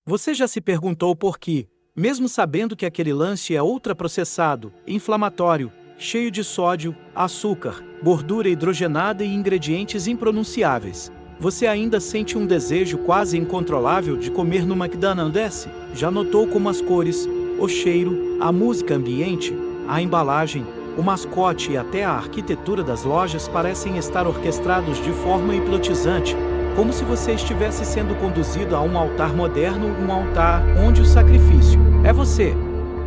Você já se perguntou por que, mesmo sabendo que aquele lanche é ultraprocessado, inflamatório, cheio de sódio, açúcar, gordura hidrogenada e ingredientes impronunciáveis, você ainda sente um desejo quase incontrolável de comer no McDonald's? Já notou como as cores, o cheiro, a música ambiente, a embalagem, o mascote e até a arquitetura das lojas parecem estar orquestrados de forma hipnotizante, como se você estivesse sendo conduzido a um altar moderno, um altar onde o sacrifício é você.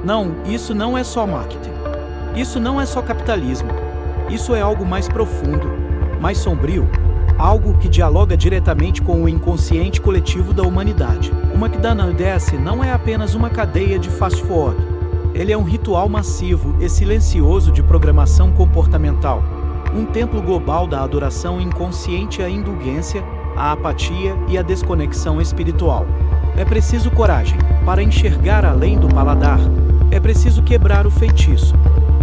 Não, isso não é só marketing. Isso não é só capitalismo. Isso é algo mais profundo, mais sombrio, algo que dialoga diretamente com o inconsciente coletivo da humanidade. O McDonald's não é apenas uma cadeia de fast food. Ele é um ritual massivo e silencioso de programação comportamental. Um templo global da adoração inconsciente à indulgência, à apatia e à desconexão espiritual. É preciso coragem para enxergar além do paladar. É preciso quebrar o feitiço.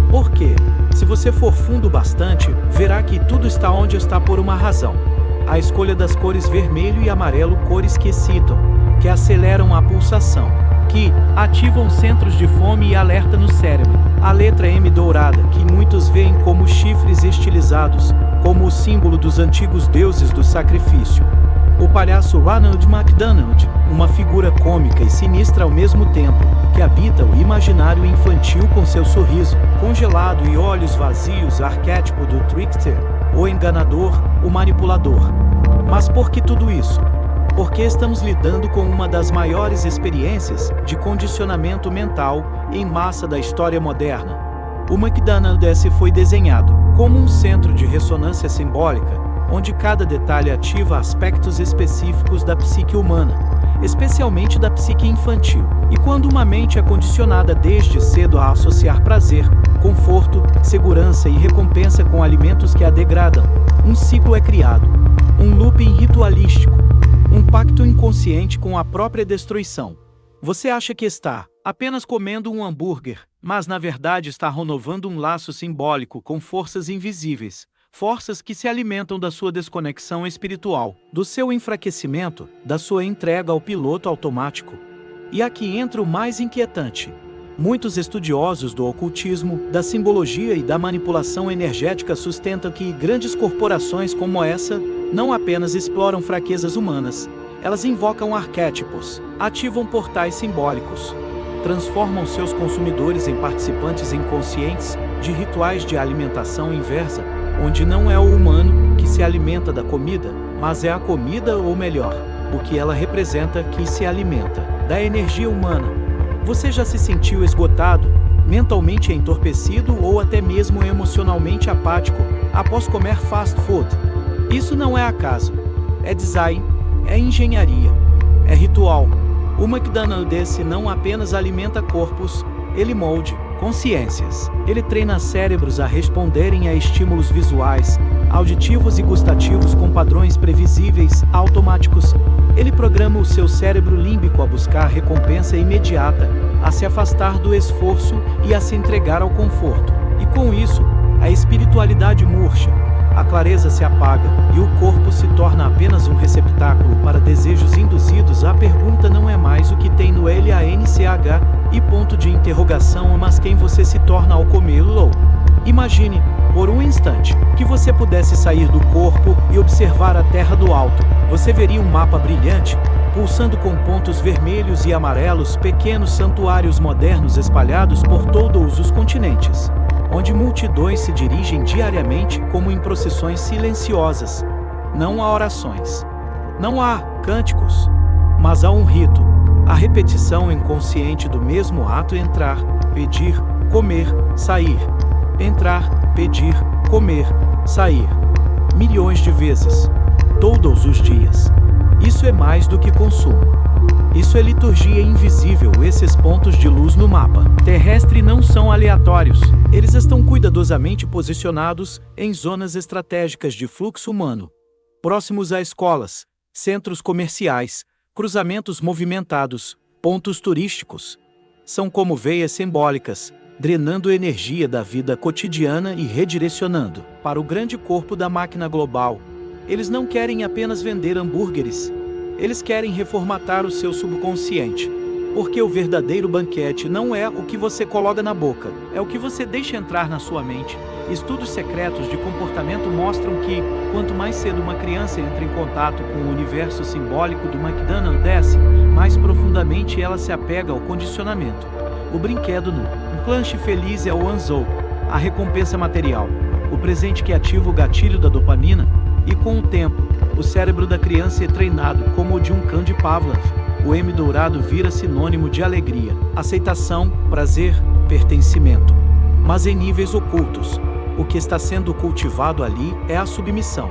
Por quê? Se você for fundo bastante, verá que tudo está onde está por uma razão. A escolha das cores vermelho e amarelo, cores que excitam, que aceleram a pulsação, que ativam centros de fome e alerta no cérebro. A letra M dourada, que muitos veem como chifres estilizados, como o símbolo dos antigos deuses do sacrifício. O palhaço Ronald McDonald, uma figura cômica e sinistra ao mesmo tempo, que habita o imaginário infantil com seu sorriso congelado e olhos vazios, arquétipo do trickster, o enganador, o manipulador. Mas por que tudo isso? Porque estamos lidando com uma das maiores experiências de condicionamento mental em massa da história moderna. O McDonald's foi desenhado como um centro de ressonância simbólica, onde cada detalhe ativa aspectos específicos da psique humana, especialmente da psique infantil. E quando uma mente é condicionada desde cedo a associar prazer, conforto, segurança e recompensa com alimentos que a degradam, um ciclo é criado, um looping ritualístico, um pacto inconsciente com a própria destruição. Você acha que está apenas comendo um hambúrguer, mas na verdade está renovando um laço simbólico com forças invisíveis, forças que se alimentam da sua desconexão espiritual, do seu enfraquecimento, da sua entrega ao piloto automático. E aqui entra o mais inquietante. Muitos estudiosos do ocultismo, da simbologia e da manipulação energética sustentam que grandes corporações como essa não apenas exploram fraquezas humanas, elas invocam arquétipos, ativam portais simbólicos, transformam seus consumidores em participantes inconscientes de rituais de alimentação inversa, onde não é o humano que se alimenta da comida, mas é a comida, ou melhor, o que ela representa que se alimenta da energia humana. Você já se sentiu esgotado, mentalmente entorpecido ou até mesmo emocionalmente apático após comer fast food? Isso não é acaso. É design, é engenharia, é ritual. O McDonald's não apenas alimenta corpos, ele molde consciências. Ele treina cérebros a responderem a estímulos visuais, auditivos e gustativos com padrões previsíveis, automáticos. Ele programa o seu cérebro límbico a buscar recompensa imediata, a se afastar do esforço e a se entregar ao conforto. E com isso, a espiritualidade murcha, a clareza se apaga e o corpo se torna apenas um receptáculo para desejos induzidos. A pergunta não é mais o que tem no LANCH e ponto de interrogação, mas quem você se torna ao comê-lo. Imagine, por um instante, que você pudesse sair do corpo e observar a Terra do alto. Você veria um mapa brilhante, pulsando com pontos vermelhos e amarelos, pequenos santuários modernos espalhados por todos os continentes, onde multidões se dirigem diariamente como em procissões silenciosas. Não há orações, não há cânticos, mas há um rito, a repetição inconsciente do mesmo ato: entrar, pedir, comer, sair. Entrar, pedir, comer, sair. Milhões de vezes, todos os dias. Isso é mais do que consumo. Isso é liturgia invisível. Esses pontos de luz no mapa terrestre não são aleatórios. Eles estão cuidadosamente posicionados em zonas estratégicas de fluxo humano, próximos a escolas, centros comerciais, cruzamentos movimentados, pontos turísticos. São como veias simbólicas, drenando energia da vida cotidiana e redirecionando para o grande corpo da máquina global. Eles não querem apenas vender hambúrgueres. Eles querem reformatar o seu subconsciente. Porque o verdadeiro banquete não é o que você coloca na boca, é o que você deixa entrar na sua mente. Estudos secretos de comportamento mostram que, quanto mais cedo uma criança entra em contato com o universo simbólico do McDonald's, mais profundamente ela se apega ao condicionamento. O brinquedo nu. Um lanche feliz é o Anzou, a recompensa material, o presente que ativa o gatilho da dopamina, e com o tempo, o cérebro da criança é treinado como o de um cão de Pavlov. O M dourado vira sinônimo de alegria, aceitação, prazer, pertencimento. Mas em níveis ocultos, o que está sendo cultivado ali é a submissão,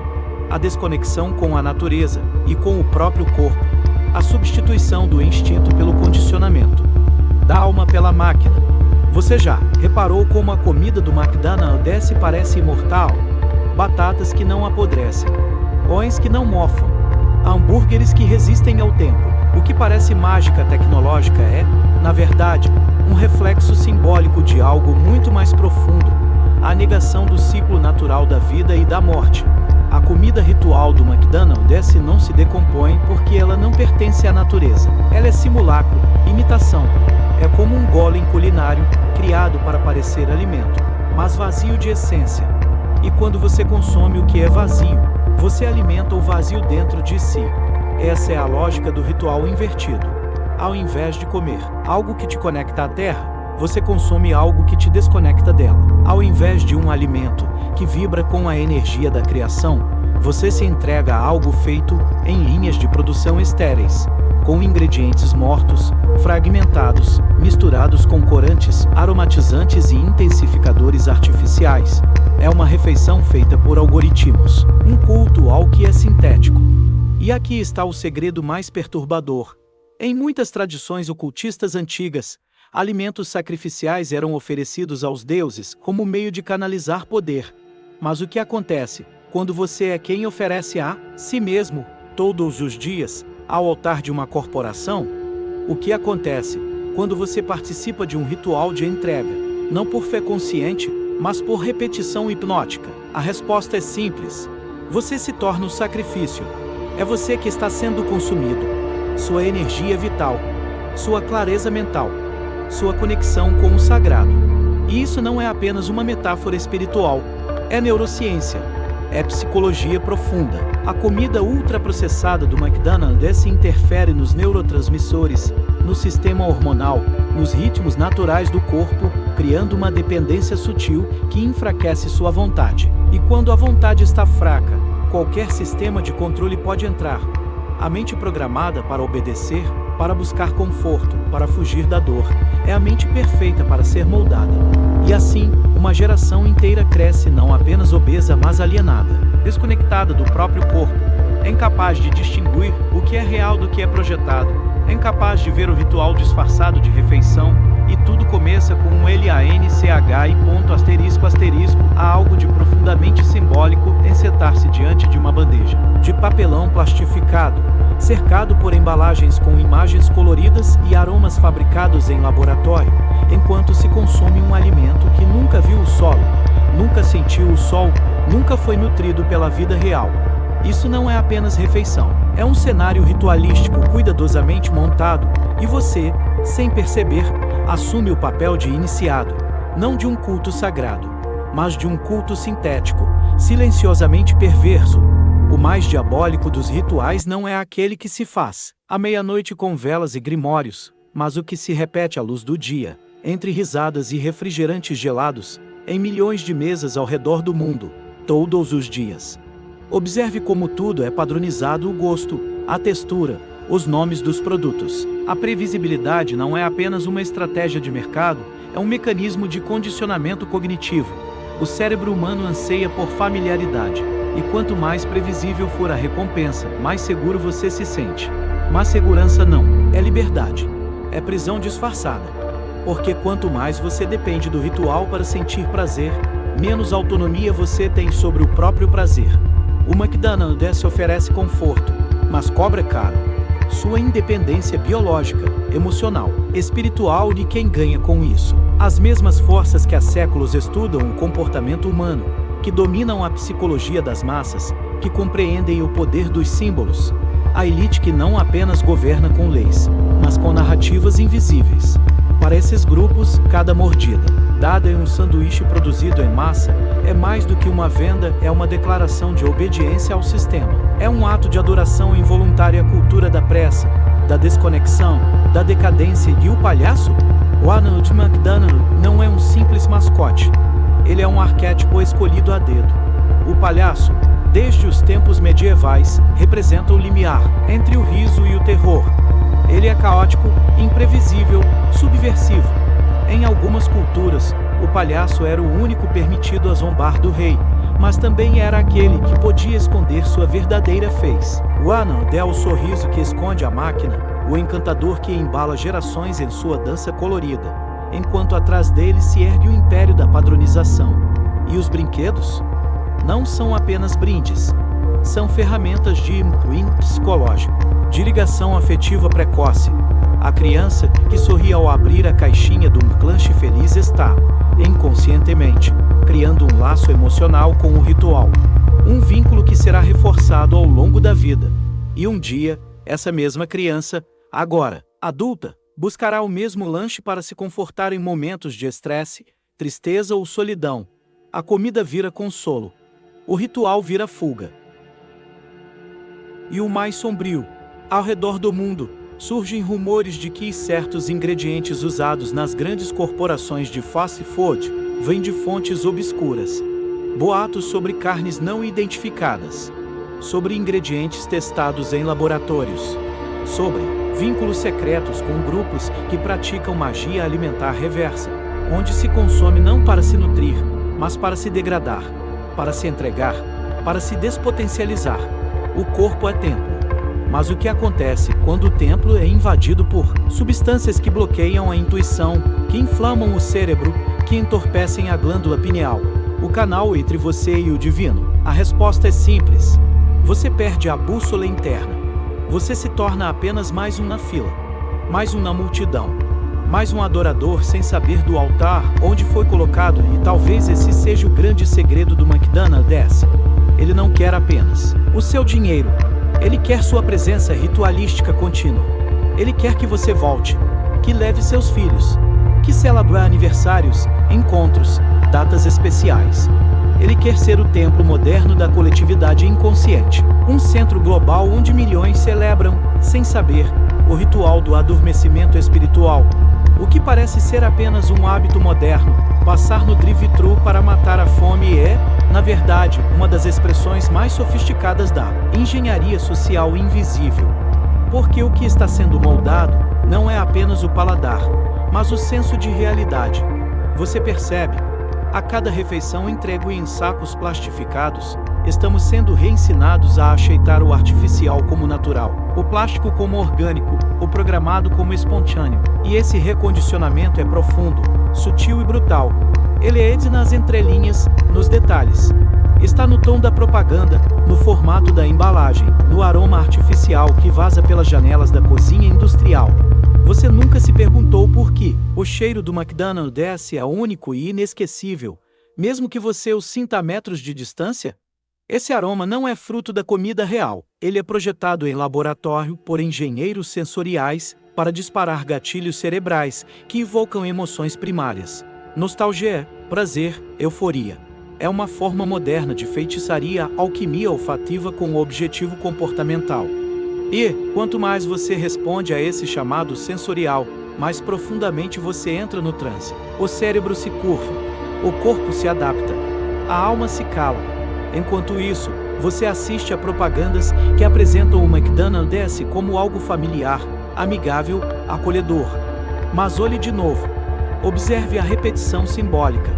a desconexão com a natureza e com o próprio corpo, a substituição do instinto pelo condicionamento, da alma pela máquina. Você já reparou como a comida do McDonald's parece imortal? Batatas que não apodrecem, pães que não mofam, hambúrgueres que resistem ao tempo. O que parece mágica tecnológica é, na verdade, um reflexo simbólico de algo muito mais profundo, a negação do ciclo natural da vida e da morte. A comida ritual do McDonald's não se decompõe porque ela não pertence à natureza. Ela é simulacro, imitação. É como um golem culinário, criado para parecer alimento, mas vazio de essência. E quando você consome o que é vazio, você alimenta o vazio dentro de si. Essa é a lógica do ritual invertido. Ao invés de comer algo que te conecta à terra, você consome algo que te desconecta dela. Ao invés de um alimento que vibra com a energia da criação, você se entrega a algo feito em linhas de produção estéreis, com ingredientes mortos, fragmentados, misturados com corantes, aromatizantes e intensificadores artificiais. É uma refeição feita por algoritmos, um culto ao que é sintético. E aqui está o segredo mais perturbador. Em muitas tradições ocultistas antigas, alimentos sacrificiais eram oferecidos aos deuses como meio de canalizar poder. Mas o que acontece quando você é quem oferece a si mesmo, todos os dias, ao altar de uma corporação? O que acontece quando você participa de um ritual de entrega, não por fé consciente, mas por repetição hipnótica? A resposta é simples. Você se torna o sacrifício. É você que está sendo consumido. Sua energia vital, sua clareza mental, sua conexão com o sagrado. E isso não é apenas uma metáfora espiritual. É neurociência. É psicologia profunda. A comida ultraprocessada do McDonald's interfere nos neurotransmissores, no sistema hormonal, nos ritmos naturais do corpo, criando uma dependência sutil que enfraquece sua vontade. E quando a vontade está fraca, qualquer sistema de controle pode entrar. A mente programada para obedecer, para buscar conforto, para fugir da dor, é a mente perfeita para ser moldada. E assim, uma geração inteira cresce não apenas obesa, mas alienada, desconectada do próprio corpo, é incapaz de distinguir o que é real do que é projetado, é incapaz de ver o ritual disfarçado de refeição, e tudo começa com um LANCH e ponto asterisco asterisco, há algo de profundamente simbólico em sentar-se diante de uma bandeja de papelão plastificado, cercado por embalagens com imagens coloridas e aromas fabricados em laboratório, enquanto se consome um alimento que nunca viu o solo, nunca sentiu o sol, nunca foi nutrido pela vida real. Isso não é apenas refeição, é um cenário ritualístico cuidadosamente montado, e você, sem perceber, assume o papel de iniciado, não de um culto sagrado, mas de um culto sintético, silenciosamente perverso. O mais diabólico dos rituais não é aquele que se faz à meia-noite com velas e grimórios, mas o que se repete à luz do dia, entre risadas e refrigerantes gelados, em milhões de mesas ao redor do mundo, todos os dias. Observe como tudo é padronizado: o gosto, a textura, os nomes dos produtos. A previsibilidade não é apenas uma estratégia de mercado, é um mecanismo de condicionamento cognitivo. O cérebro humano anseia por familiaridade, e quanto mais previsível for a recompensa, mais seguro você se sente. Mas segurança não, é liberdade. É prisão disfarçada. Porque quanto mais você depende do ritual para sentir prazer, menos autonomia você tem sobre o próprio prazer. O McDonald's oferece conforto, mas cobra caro. Sua independência biológica, emocional, espiritual de quem ganha com isso. As mesmas forças que há séculos estudam o comportamento humano, que dominam a psicologia das massas, que compreendem o poder dos símbolos. A elite que não apenas governa com leis, mas com narrativas invisíveis. Para esses grupos, cada mordida, dada em um sanduíche produzido em massa, é mais do que uma venda, é uma declaração de obediência ao sistema. É um ato de adoração involuntária à cultura da pressa, da desconexão, da decadência. E o palhaço? Ronald McDonald não é um simples mascote. Ele é um arquétipo escolhido a dedo. O palhaço, desde os tempos medievais, representa o limiar entre o riso e o terror. Ele é caótico, imprevisível, subversivo. Em algumas culturas, o palhaço era o único permitido a zombar do rei, mas também era aquele que podia esconder sua verdadeira face. Ronald é o sorriso que esconde a máquina, o encantador que embala gerações em sua dança colorida, enquanto atrás dele se ergue o império da padronização. E os brinquedos? Não são apenas brindes. São ferramentas de imprint psicológico, de ligação afetiva precoce. A criança que sorri ao abrir a caixinha do lanche feliz está, inconscientemente, criando um laço emocional com o ritual. Um vínculo que será reforçado ao longo da vida. E um dia, essa mesma criança, agora adulta, buscará o mesmo lanche para se confortar em momentos de estresse, tristeza ou solidão. A comida vira consolo. O ritual vira fuga. E o mais sombrio, ao redor do mundo, surgem rumores de que certos ingredientes usados nas grandes corporações de fast food vêm de fontes obscuras. Boatos sobre carnes não identificadas, sobre ingredientes testados em laboratórios, sobre vínculos secretos com grupos que praticam magia alimentar reversa, onde se consome não para se nutrir, mas para se degradar, para se entregar, para se despotencializar. O corpo é templo. Mas o que acontece quando o templo é invadido por substâncias que bloqueiam a intuição, que inflamam o cérebro, que entorpecem a glândula pineal, o canal entre você e o divino? A resposta é simples. Você perde a bússola interna. Você se torna apenas mais um na fila, mais um na multidão, mais um adorador sem saber do altar onde foi colocado. E talvez esse seja o grande segredo do McDonald's. Ele não quer apenas o seu dinheiro. Ele quer sua presença ritualística contínua. Ele quer que você volte, que leve seus filhos, que celebre aniversários, encontros, datas especiais. Ele quer ser o templo moderno da coletividade inconsciente, um centro global onde milhões celebram, sem saber, o ritual do adormecimento espiritual. O que parece ser apenas um hábito moderno, passar no drive-thru para matar a fome é, na verdade, uma das expressões mais sofisticadas da engenharia social invisível. Porque o que está sendo moldado não é apenas o paladar, mas o senso de realidade. Você percebe? A cada refeição entregue em sacos plastificados, estamos sendo reensinados a aceitar o artificial como natural, o plástico como orgânico, o programado como espontâneo. E esse recondicionamento é profundo, sutil e brutal. Ele é nas entrelinhas, nos detalhes. Está no tom da propaganda, no formato da embalagem, no aroma artificial que vaza pelas janelas da cozinha industrial. Você nunca se perguntou por que o cheiro do McDonald's é único e inesquecível, mesmo que você o sinta a metros de distância? Esse aroma não é fruto da comida real. Ele é projetado em laboratório por engenheiros sensoriais para disparar gatilhos cerebrais que evocam emoções primárias. Nostalgia, prazer, euforia. É uma forma moderna de feitiçaria, alquimia olfativa com objetivo comportamental. E, quanto mais você responde a esse chamado sensorial, mais profundamente você entra no transe. O cérebro se curva, o corpo se adapta, a alma se cala. Enquanto isso, você assiste a propagandas que apresentam o McDonald's como algo familiar, amigável, acolhedor. Mas olhe de novo. Observe a repetição simbólica.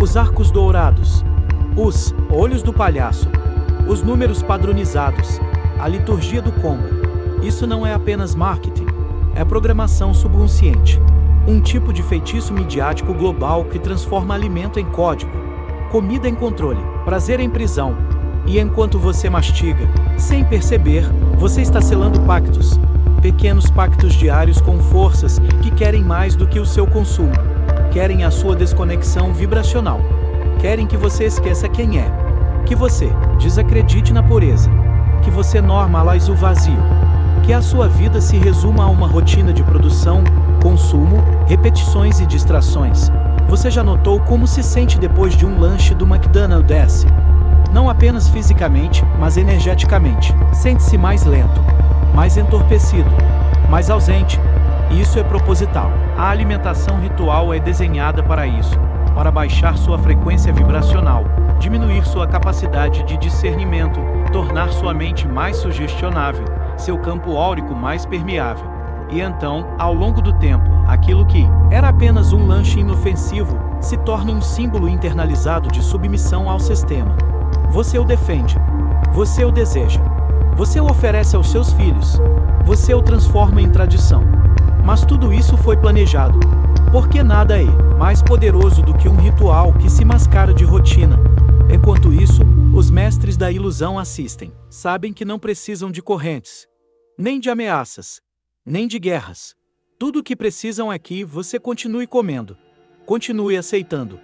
Os arcos dourados, os olhos do palhaço, os números padronizados, a liturgia do combo. Isso não é apenas marketing, é programação subconsciente. Um tipo de feitiço midiático global que transforma alimento em código, comida em controle, prazer em prisão. E enquanto você mastiga, sem perceber, você está selando pactos. Pequenos pactos diários com forças que querem mais do que o seu consumo. Querem a sua desconexão vibracional. Querem que você esqueça quem é. Que você desacredite na pureza. que você normalize o vazio. Que a sua vida se resuma a uma rotina de produção, consumo, repetições e distrações. Você já notou como se sente depois de um lanche do McDonald's? Não apenas fisicamente, mas energeticamente. Sente-se mais lento, mais entorpecido, mais ausente. E isso é proposital. A alimentação ritual é desenhada para isso, para baixar sua frequência vibracional, diminuir sua capacidade de discernimento, tornar sua mente mais sugestionável, seu campo áurico mais permeável. E então, ao longo do tempo, aquilo que era apenas um lanche inofensivo se torna um símbolo internalizado de submissão ao sistema. Você o defende, você o deseja, você o oferece aos seus filhos, você o transforma em tradição. Mas tudo isso foi planejado, porque nada é mais poderoso do que um ritual que se mascara de rotina. Enquanto isso, os mestres da ilusão assistem, sabem que não precisam de correntes, nem de ameaças, nem de guerras. Tudo o que precisam é que você continue comendo, continue aceitando,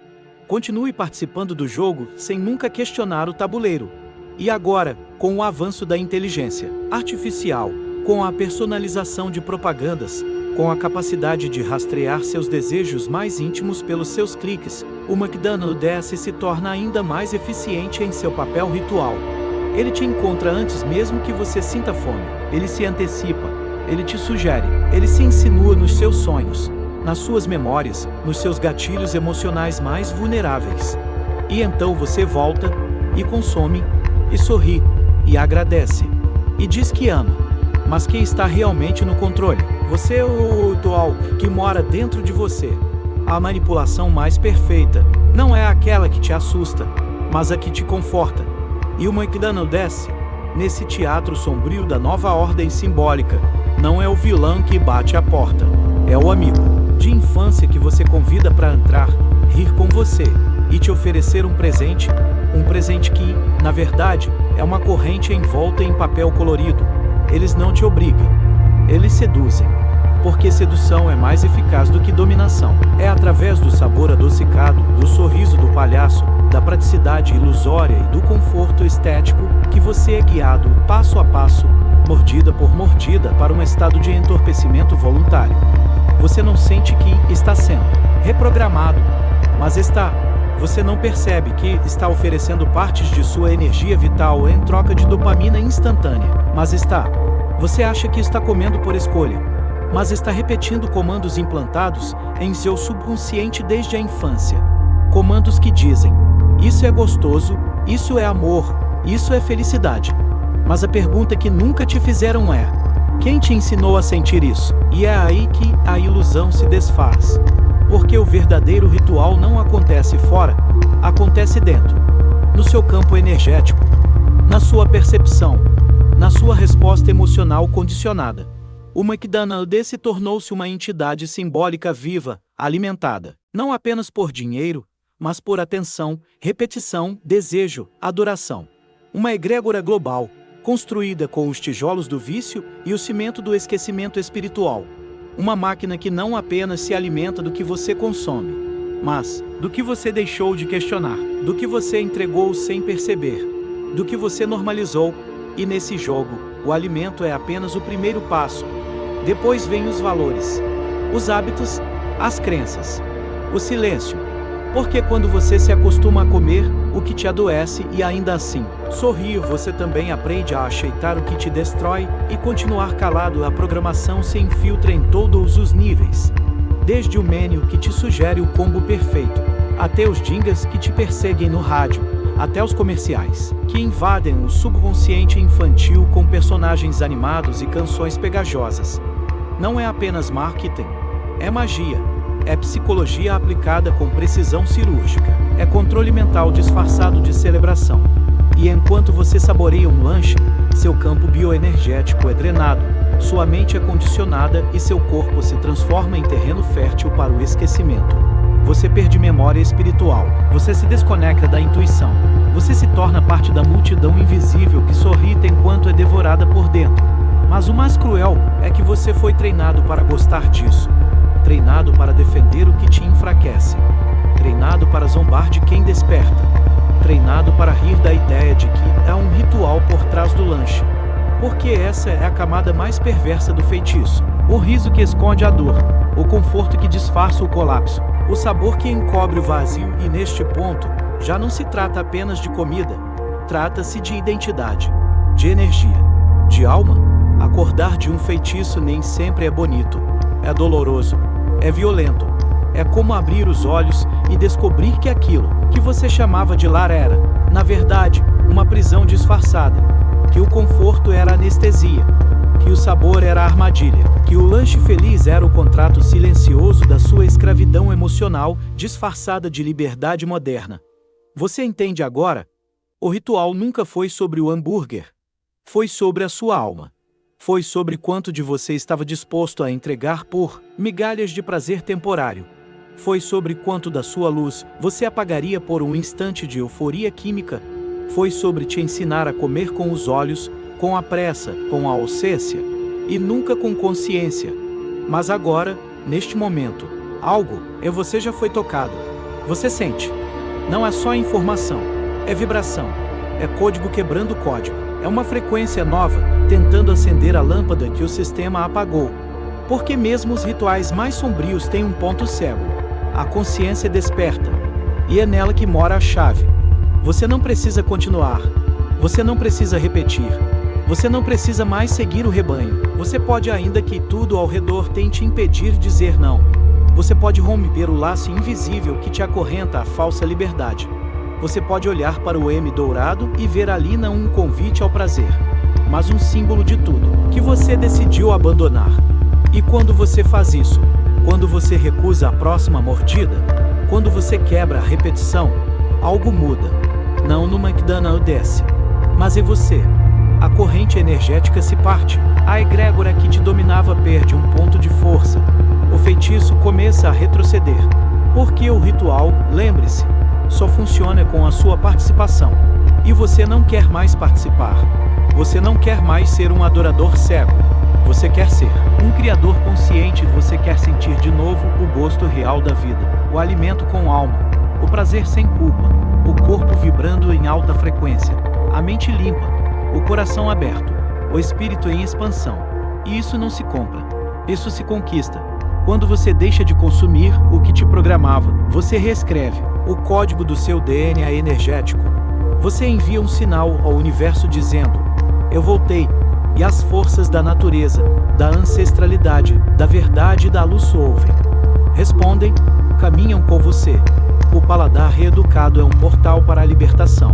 continue participando do jogo sem nunca questionar o tabuleiro. E agora, com o avanço da inteligência artificial, com a personalização de propagandas, com a capacidade de rastrear seus desejos mais íntimos pelos seus cliques, o McDonald's se torna ainda mais eficiente em seu papel ritual. Ele te encontra antes mesmo que você sinta fome. Ele se antecipa, ele te sugere, ele se insinua nos seus sonhos, nas suas memórias, nos seus gatilhos emocionais mais vulneráveis. E então você volta, e consome, e sorri, e agradece, e diz que ama. Mas quem está realmente no controle? Você é o ritual que mora dentro de você. A manipulação mais perfeita não é aquela que te assusta, mas a que te conforta. E o McDonald's, nesse teatro sombrio da nova ordem simbólica, não é o vilão que bate a porta, é o amigo de infância que você convida para entrar, rir com você e te oferecer um presente que, na verdade, é uma corrente envolta em papel colorido. Eles não te obrigam, eles seduzem, porque sedução é mais eficaz do que dominação. É através do sabor adocicado, do sorriso do palhaço, da praticidade ilusória e do conforto estético que você é guiado, passo a passo, mordida por mordida, para um estado de entorpecimento voluntário. Você não sente que está sendo reprogramado, mas está. Você não percebe que está oferecendo partes de sua energia vital em troca de dopamina instantânea, mas está. Você acha que está comendo por escolha, mas está repetindo comandos implantados em seu subconsciente desde a infância. Comandos que dizem: isso é gostoso, isso é amor, isso é felicidade. Mas a pergunta que nunca te fizeram é: quem te ensinou a sentir isso? E é aí que a ilusão se desfaz. Porque o verdadeiro ritual não acontece fora, acontece dentro. No seu campo energético, na sua percepção, na sua resposta emocional condicionada. O McDonald's tornou-se uma entidade simbólica viva, alimentada, não apenas por dinheiro, mas por atenção, repetição, desejo, adoração. Uma egrégora global, construída com os tijolos do vício e o cimento do esquecimento espiritual. Uma máquina que não apenas se alimenta do que você consome, mas do que você deixou de questionar, do que você entregou sem perceber, do que você normalizou. E nesse jogo, o alimento é apenas o primeiro passo. Depois vêm os valores, os hábitos, as crenças, o silêncio. Porque quando você se acostuma a comer o que te adoece e ainda assim sorrir, você também aprende a aceitar o que te destrói e continuar calado. A programação se infiltra em todos os níveis. Desde o menu que te sugere o combo perfeito, até os jingas que te perseguem no rádio, até os comerciais, que invadem o subconsciente infantil com personagens animados e canções pegajosas. Não é apenas marketing, é magia. É psicologia aplicada com precisão cirúrgica. É controle mental disfarçado de celebração. E enquanto você saboreia um lanche, seu campo bioenergético é drenado, sua mente é condicionada e seu corpo se transforma em terreno fértil para o esquecimento. Você perde memória espiritual. Você se desconecta da intuição. Você se torna parte da multidão invisível que sorri enquanto é devorada por dentro. Mas o mais cruel é que você foi treinado para gostar disso. Treinado para defender o que te enfraquece. Treinado para zombar de quem desperta. Treinado para rir da ideia de que há um ritual por trás do lanche. Porque essa é a camada mais perversa do feitiço. O riso que esconde a dor, o conforto que disfarça o colapso, o sabor que encobre o vazio. E neste ponto, já não se trata apenas de comida, trata-se de identidade, de energia, de alma. Acordar de um feitiço nem sempre é bonito, é doloroso, é violento. É como abrir os olhos e descobrir que aquilo que você chamava de lar era, na verdade, uma prisão disfarçada, que o conforto era anestesia, que o sabor era armadilha, que o lanche feliz era o contrato silencioso da sua escravidão emocional disfarçada de liberdade moderna. Você entende agora? O ritual nunca foi sobre o hambúrguer. Foi sobre a sua alma. Foi sobre quanto de você estava disposto a entregar por migalhas de prazer temporário. Foi sobre quanto da sua luz você apagaria por um instante de euforia química. Foi sobre te ensinar a comer com os olhos, com a pressa, com a ausência, e nunca com consciência. Mas agora, neste momento, algo em você já foi tocado. Você sente. Não é só informação, é vibração, é código quebrando código, é uma frequência nova, tentando acender a lâmpada que o sistema apagou. Porque mesmo os rituais mais sombrios têm um ponto cego. A consciência desperta, e é nela que mora a chave. Você não precisa continuar, você não precisa repetir, você não precisa mais seguir o rebanho. Você pode, ainda que tudo ao redor tente impedir dizer não. Você pode romper o laço invisível que te acorrenta à falsa liberdade. Você pode olhar para o M dourado e ver ali não um convite ao prazer, mas um símbolo de tudo que você decidiu abandonar. E quando você faz isso, quando você recusa a próxima mordida, quando você quebra a repetição, algo muda. Não no McDonald's desce, mas em você. A corrente energética se parte, a egrégora que te dominava perde um ponto de força. O feitiço começa a retroceder. Porque o ritual, lembre-se, só funciona com a sua participação. E você não quer mais participar. Você não quer mais ser um adorador cego. Você quer ser um criador consciente. Você quer sentir de novo o gosto real da vida, o alimento com alma, o prazer sem culpa, o corpo vibrando em alta frequência, a mente limpa, o coração aberto, o espírito em expansão. E isso não se compra, isso se conquista. Quando você deixa de consumir o que te programava, você reescreve o código do seu DNA energético. Você envia um sinal ao universo dizendo: eu voltei. E as forças da natureza, da ancestralidade, da verdade e da luz ouvem. Respondem, caminham com você. O paladar reeducado é um portal para a libertação.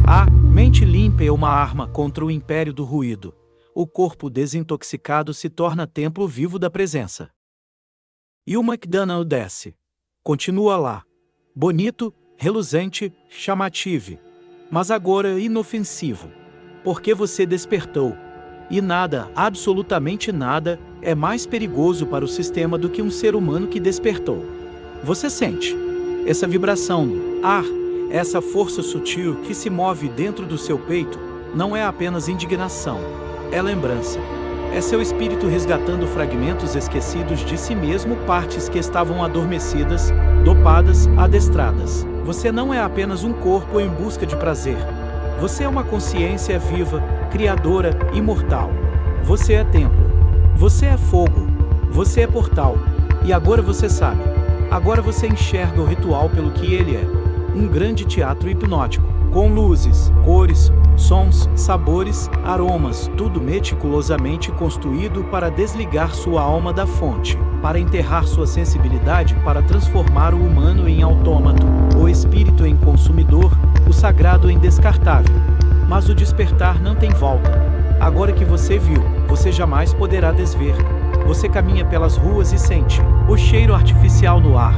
A mente limpa é uma arma contra o império do ruído. O corpo desintoxicado se torna templo vivo da presença. E o McDonald's desce. Continua lá. Bonito, reluzente, chamativo. Mas agora inofensivo. Porque você despertou. E nada, absolutamente nada, é mais perigoso para o sistema do que um ser humano que despertou. Você sente essa vibração no ar, essa força sutil que se move dentro do seu peito, não é apenas indignação, é lembrança. É seu espírito resgatando fragmentos esquecidos de si mesmo, partes que estavam adormecidas, dopadas, adestradas. Você não é apenas um corpo em busca de prazer. Você é uma consciência viva, criadora, imortal. Você é templo. Você é fogo. Você é portal. E agora você sabe. Agora você enxerga o ritual pelo que ele é. Um grande teatro hipnótico, com luzes, cores, sons, sabores, aromas, tudo meticulosamente construído para desligar sua alma da fonte, para enterrar sua sensibilidade, para transformar o humano em autômato, o espírito em consumidor, o sagrado em descartável. Mas o despertar não tem volta. Agora que você viu, você jamais poderá desver. Você caminha pelas ruas e sente o cheiro artificial no ar.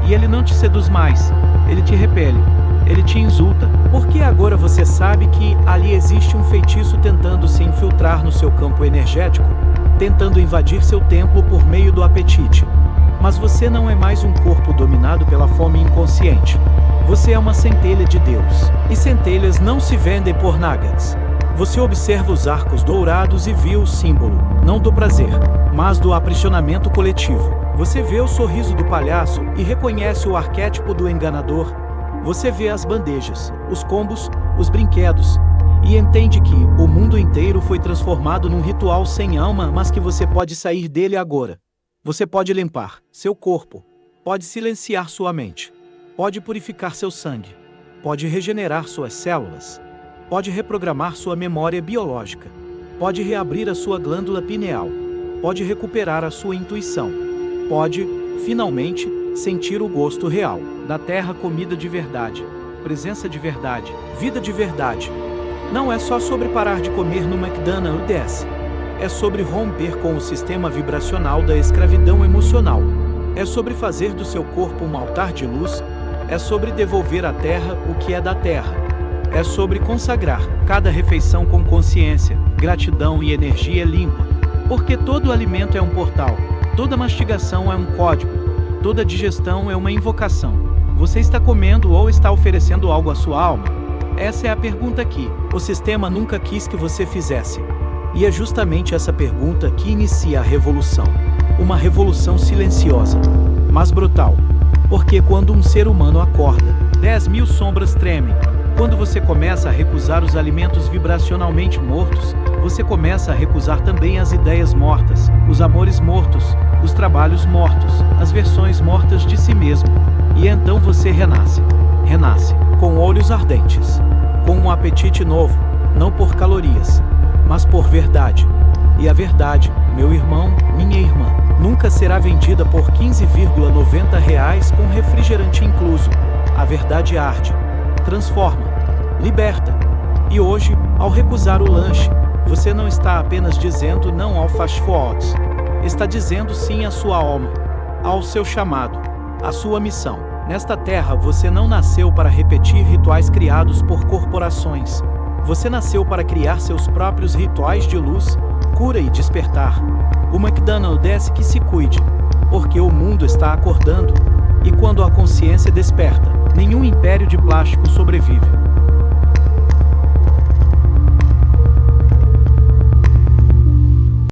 E ele não te seduz mais, ele te repele, ele te insulta. Porque agora você sabe que ali existe um feitiço tentando se infiltrar no seu campo energético, tentando invadir seu templo por meio do apetite. Mas você não é mais um corpo dominado pela fome inconsciente. Você é uma centelha de Deus. E centelhas não se vendem por nuggets. Você observa os arcos dourados e vê o símbolo, não do prazer, mas do aprisionamento coletivo. Você vê o sorriso do palhaço e reconhece o arquétipo do enganador. Você vê as bandejas, os combos, os brinquedos. E entende que o mundo inteiro foi transformado num ritual sem alma, mas que você pode sair dele agora. Você pode limpar seu corpo, pode silenciar sua mente, pode purificar seu sangue, pode regenerar suas células, pode reprogramar sua memória biológica, pode reabrir a sua glândula pineal, pode recuperar a sua intuição, pode, finalmente, sentir o gosto real da terra, comida de verdade, presença de verdade, vida de verdade. Não é só sobre parar de comer no McDonald's. É sobre romper com o sistema vibracional da escravidão emocional. É sobre fazer do seu corpo um altar de luz. É sobre devolver à terra o que é da terra. É sobre consagrar cada refeição com consciência, gratidão e energia limpa. Porque todo alimento é um portal, toda mastigação é um código, toda digestão é uma invocação. Você está comendo ou está oferecendo algo à sua alma? Essa é a pergunta que o sistema nunca quis que você fizesse. E é justamente essa pergunta que inicia a revolução. Uma revolução silenciosa, mas brutal. Porque quando um ser humano acorda, 10.000 sombras tremem. Quando você começa a recusar os alimentos vibracionalmente mortos, você começa a recusar também as ideias mortas, os amores mortos, os trabalhos mortos, as versões mortas de si mesmo. E então você renasce. Renasce com olhos ardentes, com um apetite novo, não por calorias, mas por verdade. E a verdade, meu irmão, minha irmã, nunca será vendida por R$15,90 com refrigerante incluso. A verdade arde, transforma, liberta. E hoje, ao recusar o lanche, você não está apenas dizendo não ao fast food. Está dizendo sim à sua alma, ao seu chamado, à sua missão. Nesta terra, você não nasceu para repetir rituais criados por corporações. Você nasceu para criar seus próprios rituais de luz, cura e despertar. O McDonald's que se cuide, porque o mundo está acordando. E quando a consciência desperta, nenhum império de plástico sobrevive.